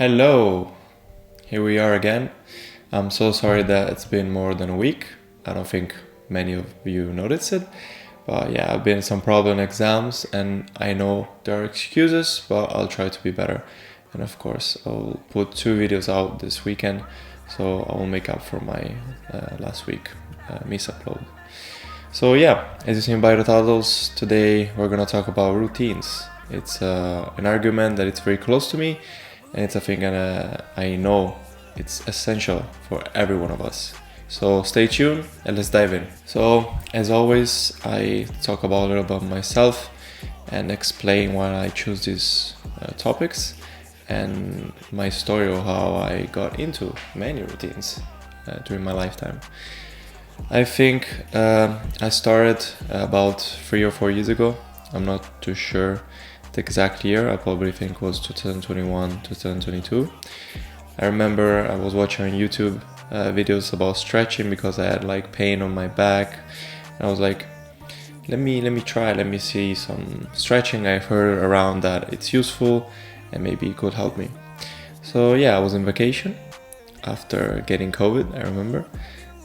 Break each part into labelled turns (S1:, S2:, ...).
S1: Hello, here we are again. I'm so sorry that it's been more than a week. I don't think many of you noticed it, but yeah, I've been in some problem exams and I know there are excuses, but I'll try to be better. And of course, I'll put 2 videos out this weekend, so I will make up for my last week miss upload. So yeah, as you see by the titles, today we're gonna talk about routines. It's an argument that it's very close to me, and it's a thing that I know it's essential for every one of us. So stay tuned and let's dive in. So as always, I talk about a little about myself and explain why I choose these topics and my story of how I got into many routines during my lifetime. I think I started about 3 or 4 years ago. I'm not too sure the exact year. I probably think it was 2021, 2022. I remember I was watching on YouTube videos about stretching because I had like pain on my back. And I was like, let me see some stretching. I've heard around that it's useful and maybe it could help me. So yeah, I was on vacation after getting COVID, I remember.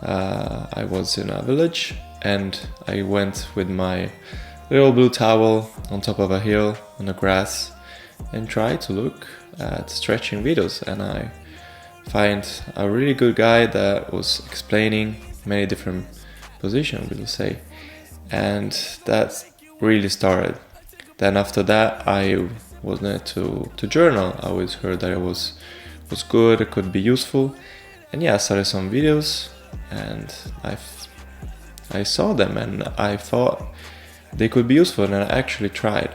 S1: I was in a village and I went with my little blue towel on top of a hill on the grass and tried to look at stretching videos, and I find a really good guy that was explaining many different positions, we'll say, and that really started. Then after that I was need to journal. I always heard that it was good, it could be useful, and yeah, I started some videos and I saw them and I thought they could be useful, and I actually tried.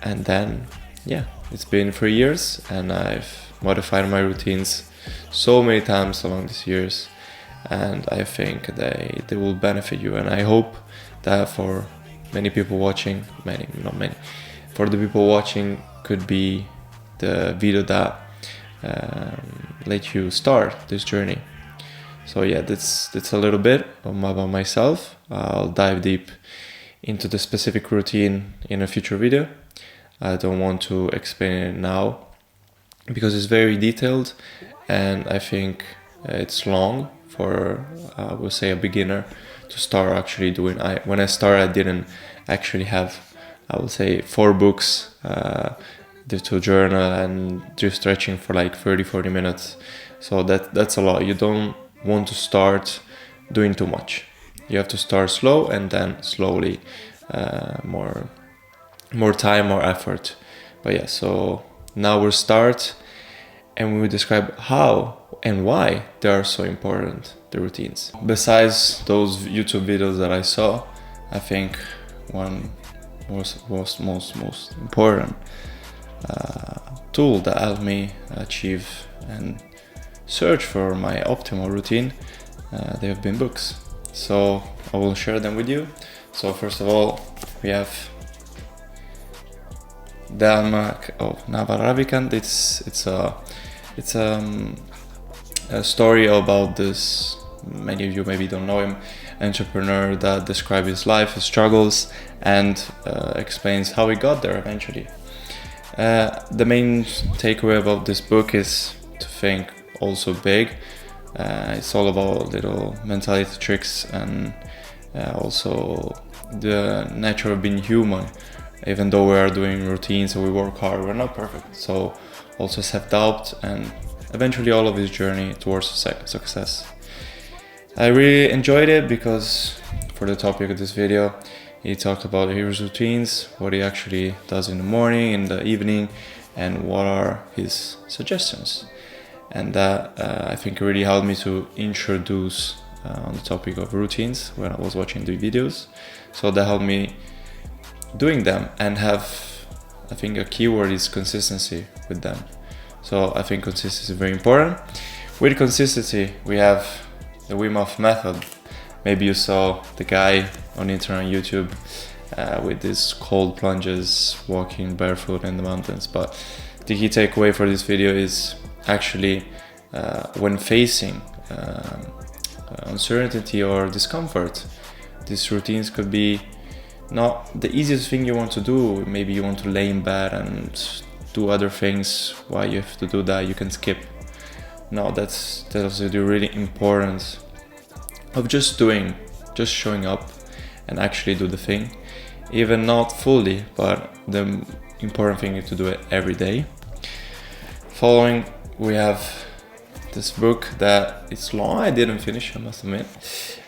S1: And then yeah, it's been 3 years and I've modified my routines so many times along these years, and I think they will benefit you, and I hope that for many people watching, for the people watching could be the video that let you start this journey. So yeah, that's a little bit about myself. I'll dive deep into the specific routine in a future video. I don't want to explain it now because it's very detailed, and I think it's long for I would say a beginner to start actually doing. When I started, I didn't actually have, I would say, 4 books to journal and do stretching for like 30-40 minutes. So that's a lot. You don't want to start doing too much. You have to start slow and then slowly more time, more effort. But yeah, so now we'll start and we will describe how and why they are so important, the routines. Besides those YouTube videos that I saw, I think one most important tool that helped me achieve and search for my optimal routine, they have been books. So I will share them with you. So first of all, we have Dharmak of Naval Ravikant. It's a story about this. Many of you maybe don't know him. Entrepreneur that describes his life, his struggles, and explains how he got there eventually. The main takeaway about this book is to think also big. It's all about little mentality tricks and also the nature of being human. Even though we are doing routines or we work hard, we're not perfect. So also self-doubt and eventually all of his journey towards success. I really enjoyed it because for the topic of this video, he talked about his routines, what he actually does in the morning, in the evening, and what are his suggestions. And that I think really helped me to introduce on the topic of routines when I was watching the videos. So that helped me doing them and have, I think a keyword is consistency with them. So I think consistency is very important. With consistency, we have the Wim Hof method. Maybe you saw the guy on internet on YouTube with these cold plunges, walking barefoot in the mountains. But the key takeaway for this video is actually when facing uncertainty or discomfort, these routines could be not the easiest thing you want to do. Maybe you want to lay in bed and do other things, why you have to do that, you can skip. No, that's the really importance of just showing up and actually do the thing, even not fully, but the important thing is to do it every day. Following, we have this book that it's long, I didn't finish, I must admit,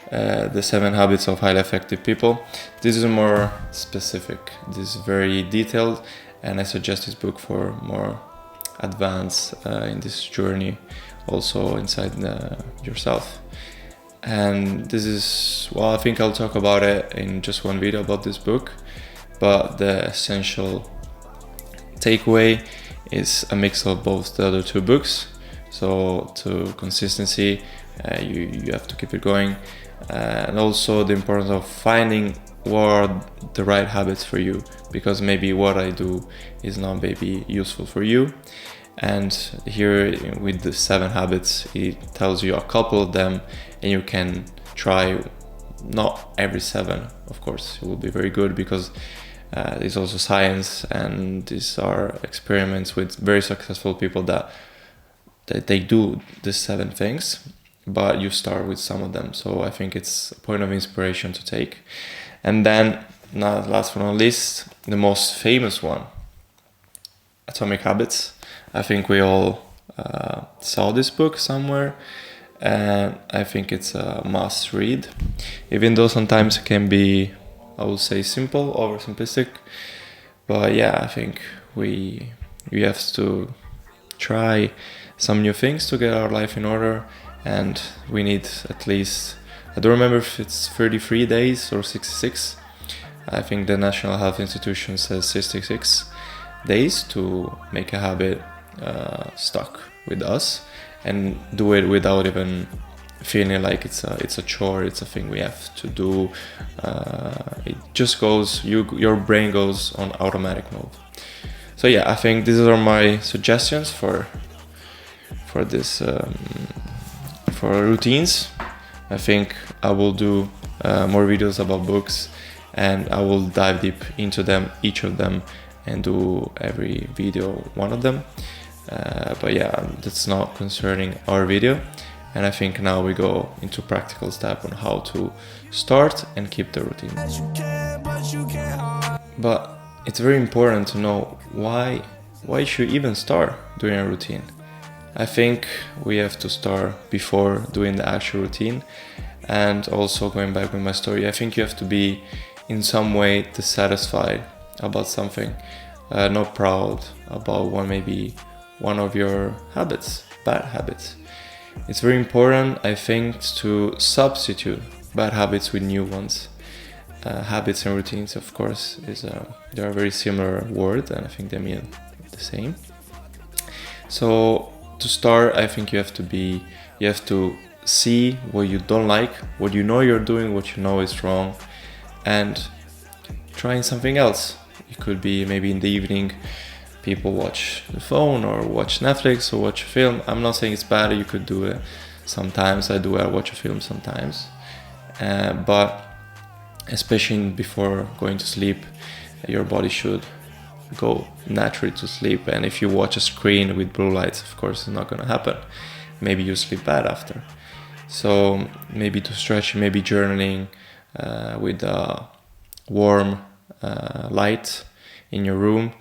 S1: The 7 Habits of Highly Effective People. This is more specific, this is very detailed, and I suggest this book for more advanced in this journey, also inside yourself. And this is, well, I think I'll talk about it in just one video about this book, but the essential takeaway is a mix of both the other 2 books. So to consistency, you have to keep it going, and also the importance of finding what are the right habits for you, because maybe what I do is not maybe useful for you. And here with the 7 habits, it tells you a couple of them, and you can try not every 7, of course. It will be very good, because there's also science, and these are experiments with very successful people that they do the 7 things, but you start with some of them. So I think it's a point of inspiration to take. And then, last but not least, the most famous one, Atomic Habits. I think we all saw this book somewhere, and I think it's a must read, even though sometimes it can be, I would say, simple, oversimplistic. But yeah, I think we have to try some new things to get our life in order, and we need at least, I don't remember if it's 33 days or 66. I think the National Health Institution says 66 days to make a habit stuck with us, and do it without even feeling like it's a chore, it's a thing we have to do. It just goes, your brain goes on automatic mode. So yeah, I think these are my suggestions for this for routines. I think I will do more videos about books, and I will dive deep into them, each of them, and do every video one of them. But yeah, that's not concerning our video. And I think now we go into practical step on how to start and keep the routine. But it's very important to know why you should even start doing a routine. I think we have to start before doing the actual routine. And also, going back with my story, I think you have to be in some way dissatisfied about something, not proud about one of your habits, bad habits. It's very important, I think, to substitute bad habits with new ones. Habits and routines, of course, they are a very similar word, and I think they mean the same. So to start, I think you have to see what you don't like, what you know you're doing, what you know is wrong, and trying something else. It could be maybe in the evening, people watch the phone or watch Netflix or watch a film. I'm not saying it's bad, you could do it sometimes. I watch a film sometimes. But especially before going to sleep, your body should go naturally to sleep. And if you watch a screen with blue lights, of course, it's not going to happen. Maybe you sleep bad after. So maybe to stretch, maybe journaling with a warm light in your room.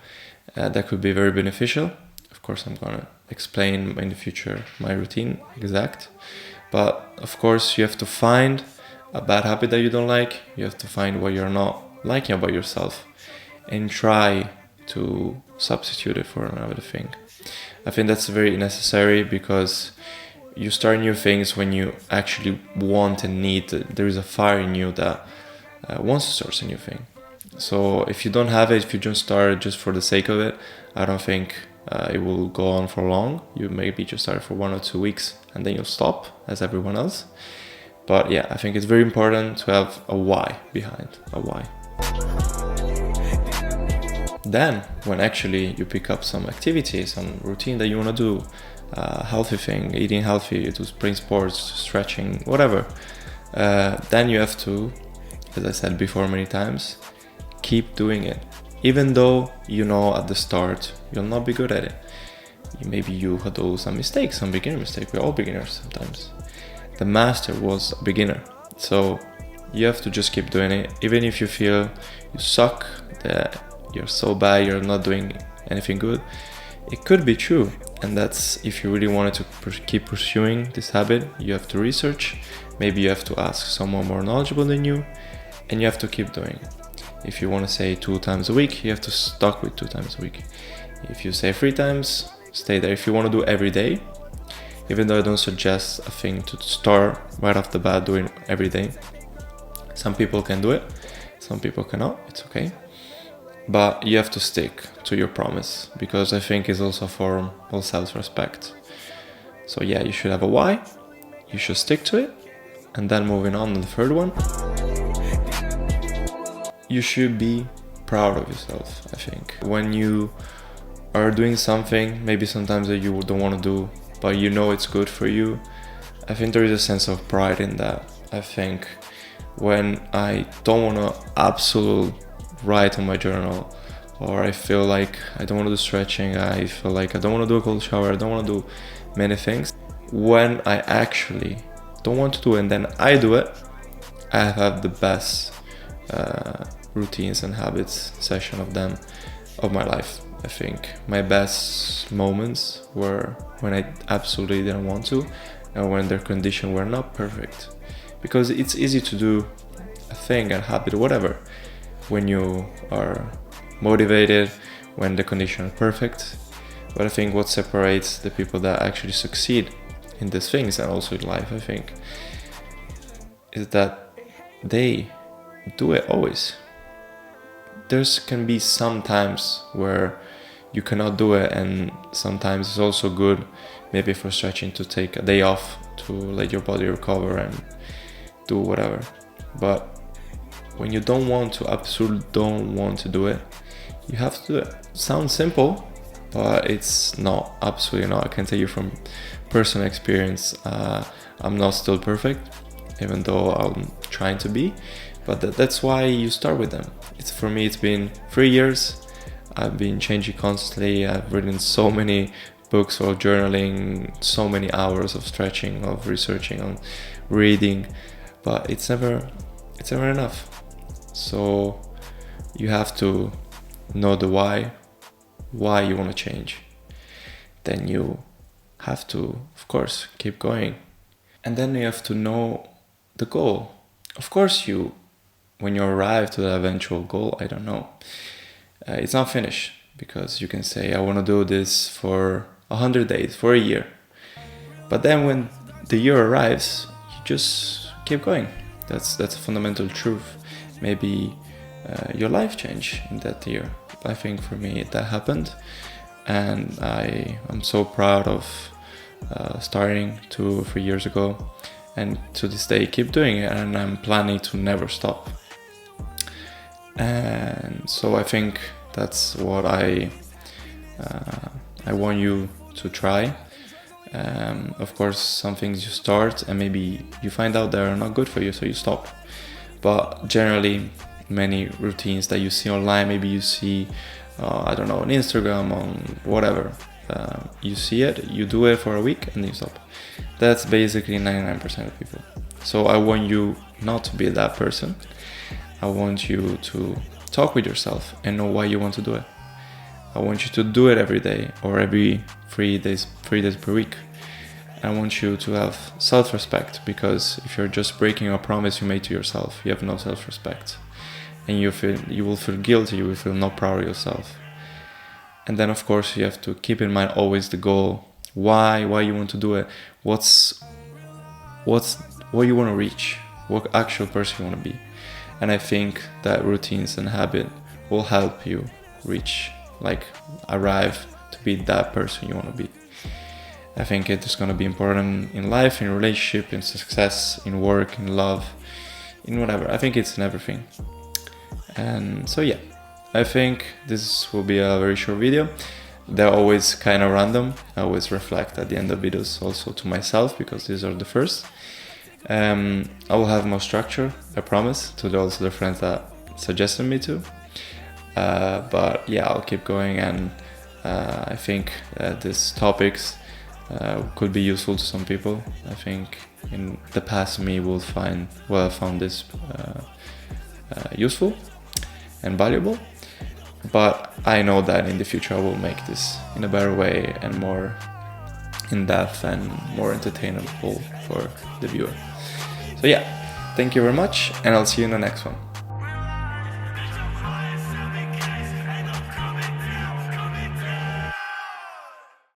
S1: That could be very beneficial. Of course, I'm gonna explain in the future my routine exact. But of course, you have to find a bad habit that you don't like. You have to find what you're not liking about yourself, and try to substitute it for another thing. I think that's very necessary, because you start new things when you actually want and need. There is a fire in you that wants to start a new thing. So if you don't have it, if you just start just for the sake of it, I don't think it will go on for long. You maybe just start for 1 or 2 weeks, and then you'll stop as everyone else. But yeah, I think it's very important to have a why behind, a why. Then, when actually you pick up some activity, some routine that you want to do, healthy thing, eating healthy, to playing sports, stretching, whatever, then you have to, as I said before many times, keep doing it. Even though you know at the start you'll not be good at it. Maybe you do some mistakes, some beginner mistakes. We're all beginners sometimes. The master was a beginner. So you have to just keep doing it. Even if you feel you suck, that you're so bad, you're not doing anything good. It could be true. And that's if you really wanted to keep pursuing this habit, you have to research. Maybe you have to ask someone more knowledgeable than you, and you have to keep doing it. If you want to say 2 times a week, you have to stuck with 2 times a week. If you say 3 times, stay there. If you want to do every day, even though I don't suggest a thing to start right off the bat doing every day. Some people can do it, some people cannot, it's okay. But you have to stick to your promise, because I think it's also a form of self-respect. So yeah, you should have a why, you should stick to it, and then moving on to the third one, you should be proud of yourself, I think. When you are doing something, maybe sometimes that you don't want to do, but you know it's good for you, I think there is a sense of pride in that. I think when I don't want to absolutely write on my journal, or I feel like I don't want to do stretching, I feel like I don't want to do a cold shower, I don't want to do many things, when I actually don't want to do it and then I do it, I have the best routines and habits session of my life. I think my best moments were when I absolutely didn't want to, and when their conditions were not perfect, because it's easy to do a thing, a habit, whatever, when you are motivated, when the conditions are perfect. But I think what separates the people that actually succeed in these things, and also in life, I think, is that they do it always. There can be some times where you cannot do it, and sometimes it's also good, maybe for stretching, to take a day off to let your body recover and do whatever. But when you don't want to, absolutely don't want to do it, you have to do it. Sounds simple, but it's not, absolutely not. I can tell you from personal experience, I'm not still perfect, even though I'm trying to be. But that's why you start with them. For me, it's been 3 years. I've been changing constantly. I've written so many books of journaling, so many hours of stretching, of researching, on reading, but it's never enough. So you have to know the why you want to change. Then you have to, of course, keep going. And then you have to know the goal. Of course, when you arrive to the eventual goal, I don't know, it's not finished, because you can say, I want to do this for 100 days, for a year. But then when the year arrives, you just keep going. That's a fundamental truth. Maybe your life changed in that year. I think for me that happened, and I'm so proud of starting 2 or 3 years ago, and to this day keep doing it, and I'm planning to never stop. And so I think that's what I want you to try. Of course, some things you start and maybe you find out they are not good for you, so you stop. But generally, many routines that you see online, maybe you see, I don't know, on Instagram, on whatever, you see it, you do it for a week and you stop. That's basically 99% of people. So I want you not to be that person. I want you to talk with yourself and know why you want to do it. I want you to do it every day, or every 3 days per week. I want you to have self-respect, because if you're just breaking a promise you made to yourself, you have no self-respect, and you will feel guilty, you will feel not proud of yourself. And then of course you have to keep in mind always the goal, why you want to do it, what you want to reach, what actual person you want to be. And I think that routines and habit will help you arrive to be that person you want to be. I think it is going to be important in life, in relationship, in success, in work, in love, in whatever. I think it's in everything. And so yeah, I think this will be a very short video. They're always kind of random. I always reflect at the end of videos also to myself, because these are the first. I will have more structure, I promise, to also the friends that suggested me to. but yeah, I'll keep going, and I think these topics could be useful to some people. I think in the past me will find found this useful and valuable, but I know that in the future I will make this in a better way and more in depth and more entertainable for the viewer. So yeah, thank you very much, and I'll see you in the next one.